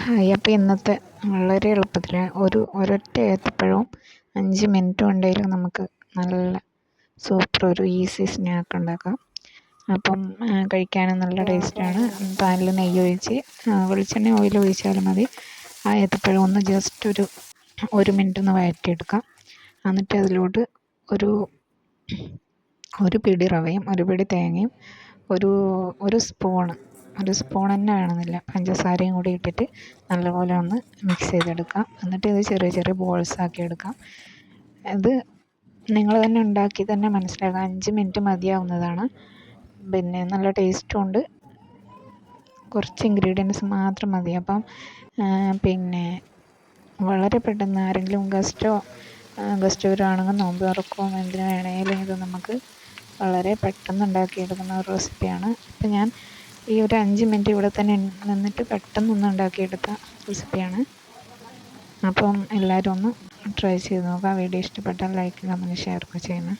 Hi, അപ്പോൾ ഇന്നത്തെ വളരെ എളുപ്പത്തിൽ ഒരൊറ്റ ഏത്തപ്പഴവും 5 മിനിറ്റ് കൊണ്ടെങ്കിലും നമുക്ക് നല്ല സൂപ്പർ ഒരു ഈസി സ്നാക്ക് ഉണ്ടാക്കാം. അപ്പം കഴിക്കാനും നല്ല ടേസ്റ്റാണ്. പാനിൽ നെയ്യ് ഒഴിച്ച് വെളിച്ചെണ്ണ ഓയിൽ ഒഴിച്ചാലും മതി. ആ ഏത്തപ്പഴം ഒന്ന് ജസ്റ്റ് ഒരു മിനിറ്റ് ഒന്ന് വഴറ്റിയെടുക്കാം. എന്നിട്ട് അതിലോട്ട് ഒരു പിടി റവയും ഒരു പിടി തേങ്ങയും ഒരു സ്പൂൺ തന്നെ വേണമെന്നില്ല, പഞ്ചസാരയും കൂടി ഇട്ടിട്ട് നല്ലപോലെ ഒന്ന് മിക്സ് ചെയ്തെടുക്കാം. എന്നിട്ട് ഇത് ചെറിയ ചെറിയ ബോൾസ് ആക്കി എടുക്കാം. ഇത് നിങ്ങൾ തന്നെ ഉണ്ടാക്കി തന്നെ മനസ്സിലാക്കാം, 5 മിനിറ്റ് മതിയാവുന്നതാണ്. പിന്നെ നല്ല ടേസ്റ്റും ഉണ്ട്. കുറച്ച് ഇൻഗ്രീഡിയൻസ് മാത്രം മതി. അപ്പം പിന്നെ വളരെ പെട്ടെന്ന് ആരെങ്കിലും ഗസ്റ്റ് വരുവാണെങ്കിൽ നോമ്പ് തുറക്കുകയും എന്തിനു വേണമെങ്കിലും ഇത് നമുക്ക് വളരെ പെട്ടെന്ന് ഉണ്ടാക്കിയെടുക്കുന്ന ഒരു റെസിപ്പിയാണ്. അപ്പം ഞാൻ ഈ ഒരു 5 മിനിറ്റ് ഇവിടെ തന്നെ നിന്നിട്ട് പെട്ടെന്നൊന്ന് ഉണ്ടാക്കിയെടുത്ത റെസിപ്പിയാണ്. അപ്പം എല്ലാവരും ഒന്ന് ട്രൈ ചെയ്ത് നോക്കുക. വീഡിയോ ഇഷ്ടപ്പെട്ടാൽ ലൈക്ക്, കമൻറ്റ്, ഷെയർ ഒക്കെ ചെയ്യണം.